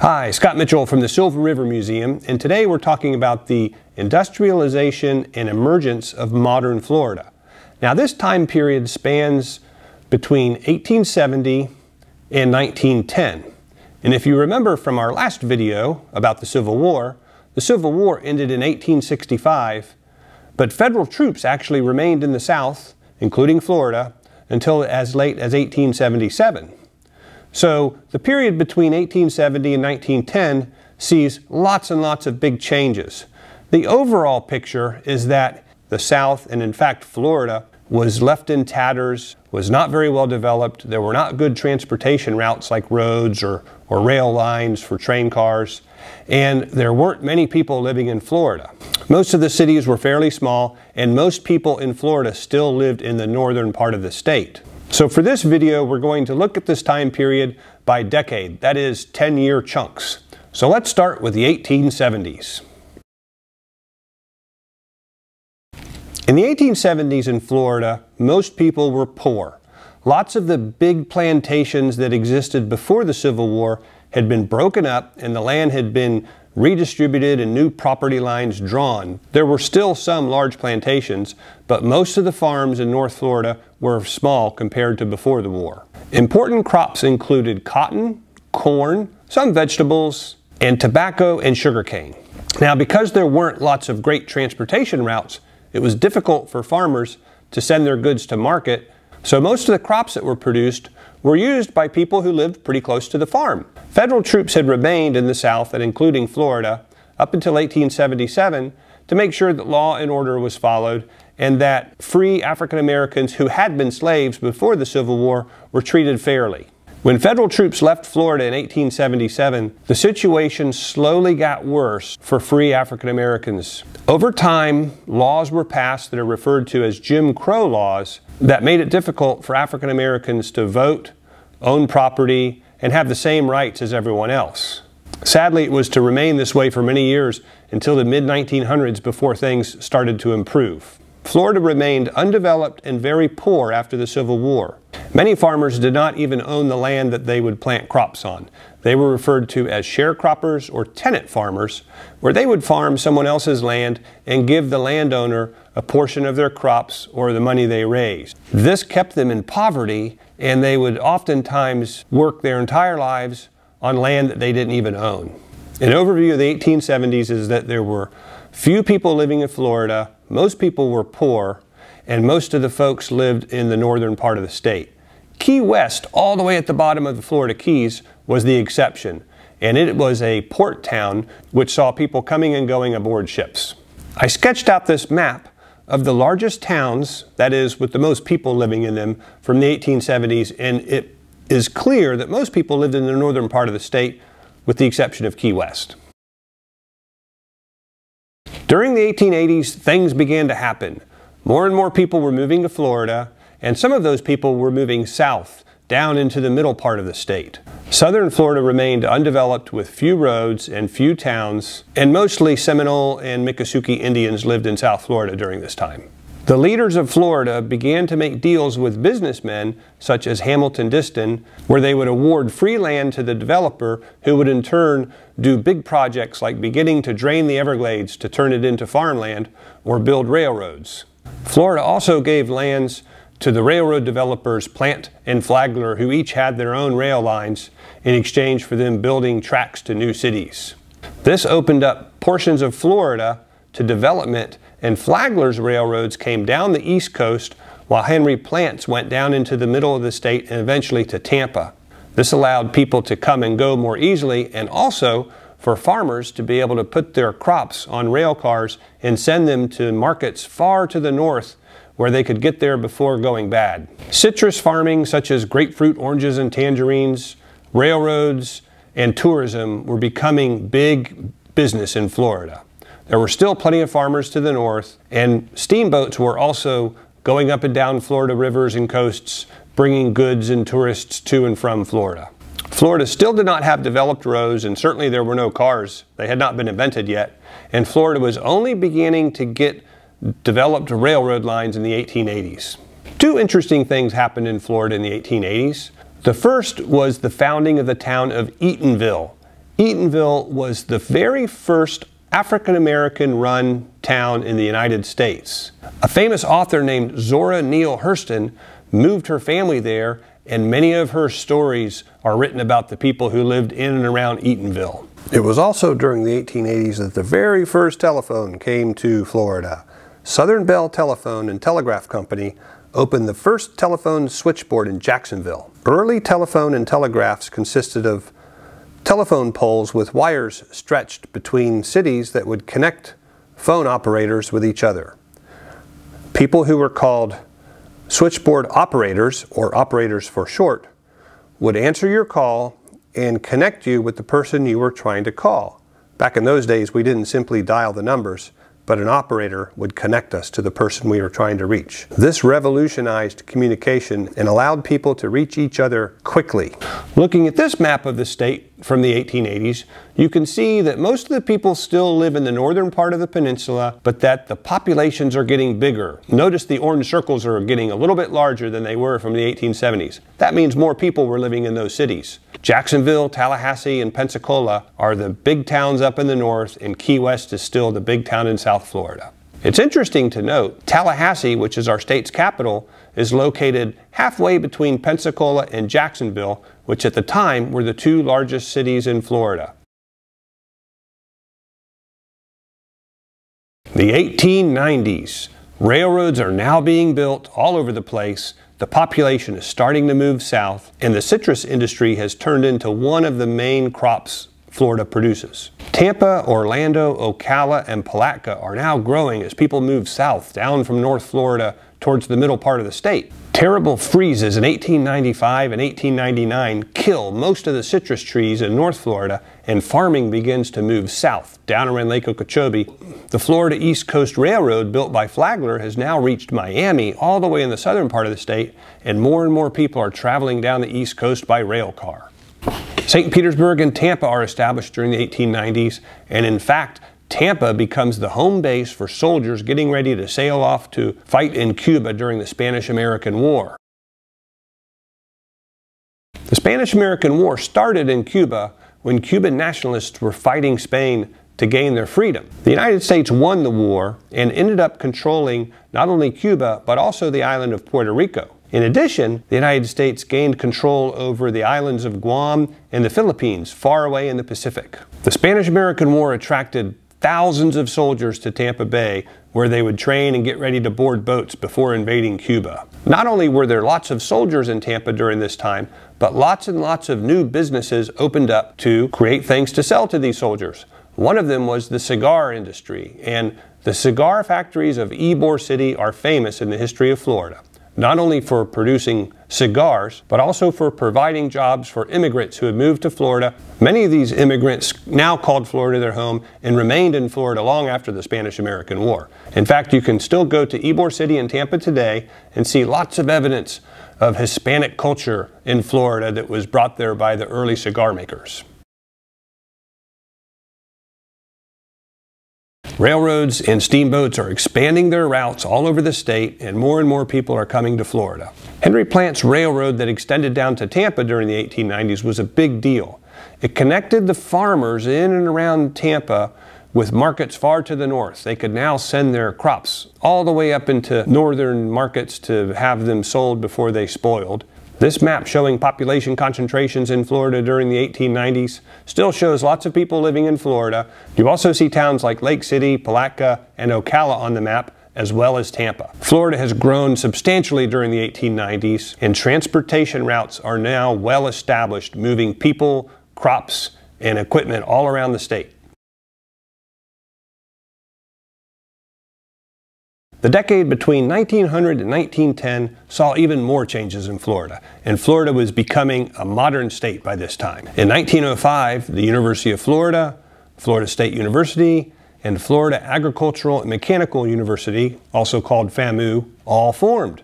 Hi, Scott Mitchell from the Silver River Museum, and today we're talking about the industrialization and emergence of modern Florida. Now, this time period spans between 1870 and 1910. And if you remember from our last video about the Civil War ended in 1865, but federal troops actually remained in the South, including Florida, until as late as 1877. So the period between 1870 and 1910 sees lots and lots of big changes. The overall picture is that the South, and in fact Florida, was left in tatters, was not very well developed. There were not good transportation routes like roads or rail lines for train cars, and there weren't many people living in Florida. Most of the cities were fairly small, and most people in Florida still lived in the northern part of the state. So for this video, we're going to look at this time period by decade, that is 10-year chunks. So let's start with the 1870s. In the 1870s in Florida, most people were poor. Lots of the big plantations that existed before the Civil War had been broken up and the land had been redistributed and new property lines drawn. There were still some large plantations, but most of the farms in North Florida were small compared to before the war. Important crops included cotton, corn, some vegetables, and tobacco and sugarcane. Now, because there weren't lots of great transportation routes, it was difficult for farmers to send their goods to market, so most of the crops that were produced were used by people who lived pretty close to the farm. Federal troops had remained in the South, and including Florida, up until 1877 to make sure that law and order was followed and that free African Americans who had been slaves before the Civil War were treated fairly. When federal troops left Florida in 1877, the situation slowly got worse for free African Americans. Over time, laws were passed that are referred to as Jim Crow laws that made it difficult for African Americans to vote, own property, and have the same rights as everyone else. Sadly, it was to remain this way for many years until the mid-1900s before things started to improve. Florida remained undeveloped and very poor after the Civil War. Many farmers did not even own the land that they would plant crops on. They were referred to as sharecroppers or tenant farmers, where they would farm someone else's land and give the landowner a portion of their crops or the money they raised. This kept them in poverty, and they would oftentimes work their entire lives on land that they didn't even own. An overview of the 1870s is that there were few people living in Florida, most people were poor, and most of the folks lived in the northern part of the state. Key West, all the way at the bottom of the Florida Keys, was the exception, and it was a port town which saw people coming and going aboard ships. I sketched out this map of the largest towns, that is, with the most people living in them, from the 1870s, and it is clear that most people lived in the northern part of the state, with the exception of Key West. During the 1880s, things began to happen. More and more people were moving to Florida, and some of those people were moving south, down into the middle part of the state. Southern Florida remained undeveloped with few roads and few towns, and mostly Seminole and Miccosukee Indians lived in South Florida during this time. The leaders of Florida began to make deals with businessmen such as Hamilton Diston, where they would award free land to the developer who would in turn do big projects like beginning to drain the Everglades to turn it into farmland or build railroads. Florida also gave lands to the railroad developers Plant and Flagler, who each had their own rail lines in exchange for them building tracks to new cities. This opened up portions of Florida to development, and Flagler's railroads came down the east coast while Henry Plant's went down into the middle of the state and eventually to Tampa. This allowed people to come and go more easily, and also for farmers to be able to put their crops on rail cars and send them to markets far to the north where they could get there before going bad. Citrus farming such as grapefruit, oranges, and tangerines, railroads, and tourism were becoming big business in Florida. There were still plenty of farmers to the north, and steamboats were also going up and down Florida rivers and coasts, bringing goods and tourists to and from Florida. Florida still did not have developed roads, and certainly there were no cars. They had not been invented yet, and Florida was only beginning to get developed railroad lines in the 1880s. Two interesting things happened in Florida in the 1880s. The first was the founding of the town of Eatonville. Eatonville was the very first African-American run town in the United States. A famous author named Zora Neale Hurston moved her family there, and many of her stories are written about the people who lived in and around Eatonville. It was also during the 1880s that the very first telephone came to Florida. Southern Bell Telephone and Telegraph Company opened the first telephone switchboard in Jacksonville. Early telephone and telegraphs consisted of telephone poles with wires stretched between cities that would connect phone operators with each other. People who were called switchboard operators, or operators for short, would answer your call and connect you with the person you were trying to call. Back in those days, we didn't simply dial the numbers, but an operator would connect us to the person we were trying to reach. This revolutionized communication and allowed people to reach each other quickly. Looking at this map of the state from the 1880s, you can see that most of the people still live in the northern part of the peninsula, but that the populations are getting bigger. Notice the orange circles are getting a little bit larger than they were from the 1870s. That means more people were living in those cities. Jacksonville, Tallahassee, and Pensacola are the big towns up in the north, and Key West is still the big town in South Florida. It's interesting to note, Tallahassee, which is our state's capital, is located halfway between Pensacola and Jacksonville, which at the time were the two largest cities in Florida. The 1890s. Railroads are now being built all over the place. The population is starting to move south, and the citrus industry has turned into one of the main crops Florida produces. Tampa, Orlando, Ocala, and Palatka are now growing as people move south down from North Florida towards the middle part of the state. Terrible freezes in 1895 and 1899 kill most of the citrus trees in North Florida, and farming begins to move south, down around Lake Okeechobee. The Florida East Coast Railroad, built by Flagler, has now reached Miami, all the way in the southern part of the state, and more people are traveling down the East Coast by rail car. St. Petersburg and Tampa are established during the 1890s, and in fact, Tampa becomes the home base for soldiers getting ready to sail off to fight in Cuba during the Spanish-American War. The Spanish-American War started in Cuba when Cuban nationalists were fighting Spain to gain their freedom. The United States won the war and ended up controlling not only Cuba, but also the island of Puerto Rico. In addition, the United States gained control over the islands of Guam and the Philippines, far away in the Pacific. The Spanish-American War attracted thousands of soldiers to Tampa Bay, where they would train and get ready to board boats before invading Cuba. Not only were there lots of soldiers in Tampa during this time, but lots and lots of new businesses opened up to create things to sell to these soldiers. One of them was the cigar industry, and the cigar factories of Ybor City are famous in the history of Florida, not only for producing cigars, but also for providing jobs for immigrants who had moved to Florida. Many of these immigrants now called Florida their home and remained in Florida long after the Spanish-American War. In fact, you can still go to Ybor City in Tampa today and see lots of evidence of Hispanic culture in Florida that was brought there by the early cigar makers. Railroads and steamboats are expanding their routes all over the state, and more people are coming to Florida. Henry Plant's railroad that extended down to Tampa during the 1890s was a big deal. It connected the farmers in and around Tampa with markets far to the north. They could now send their crops all the way up into northern markets to have them sold before they spoiled. This map showing population concentrations in Florida during the 1890s still shows lots of people living in Florida. You also see towns like Lake City, Palatka, and Ocala on the map, as well as Tampa. Florida has grown substantially during the 1890s, and transportation routes are now well established, moving people, crops, and equipment all around the state. The decade between 1900 and 1910 saw even more changes in Florida, and Florida was becoming a modern state by this time. In 1905, the University of Florida, Florida State University, and Florida Agricultural and Mechanical University, also called FAMU, all formed.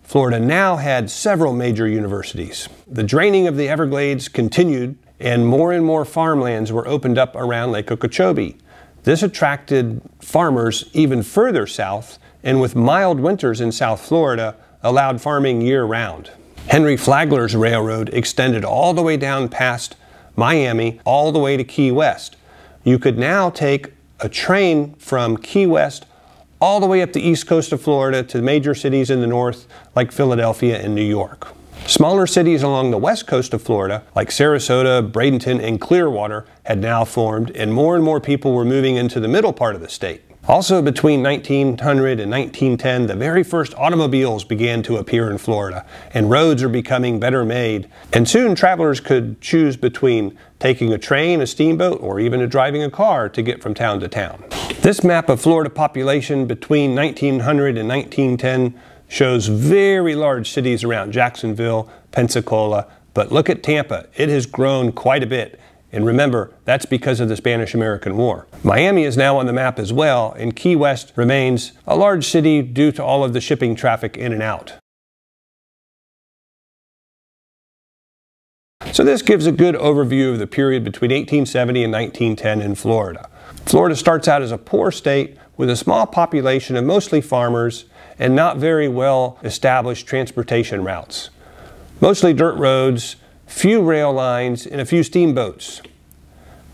Florida now had several major universities. The draining of the Everglades continued, and more farmlands were opened up around Lake Okeechobee. This attracted farmers even further south, and with mild winters in South Florida, allowed farming year-round. Henry Flagler's railroad extended all the way down past Miami, all the way to Key West. You could now take a train from Key West all the way up the east coast of Florida to major cities in the north like Philadelphia and New York. Smaller cities along the west coast of Florida, like Sarasota, Bradenton, and Clearwater, had now formed, and more people were moving into the middle part of the state. Also, between 1900 and 1910, the very first automobiles began to appear in Florida, and roads are becoming better made. And soon, travelers could choose between taking a train, a steamboat, or even driving a car to get from town to town. This map of Florida population between 1900 and 1910 shows very large cities around Jacksonville, Pensacola, but look at Tampa. It has grown quite a bit. And remember, that's because of the Spanish-American War. Miami is now on the map as well, and Key West remains a large city due to all of the shipping traffic in and out. So this gives a good overview of the period between 1870 and 1910 in Florida. Florida starts out as a poor state with a small population of mostly farmers and not very well established transportation routes. Mostly dirt roads, few rail lines, and a few steamboats.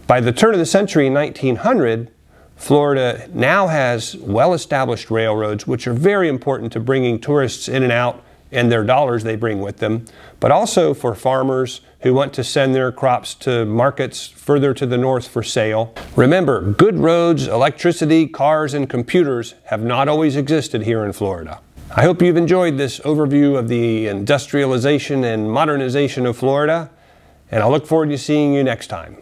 By the turn of the century in 1900, Florida now has well-established railroads, which are very important to bringing tourists in and out and their dollars they bring with them, but also for farmers who want to send their crops to markets further to the north for sale. Remember, good roads, electricity, cars, and computers have not always existed here in Florida. I hope you've enjoyed this overview of the industrialization and modernization of Florida, and I look forward to seeing you next time.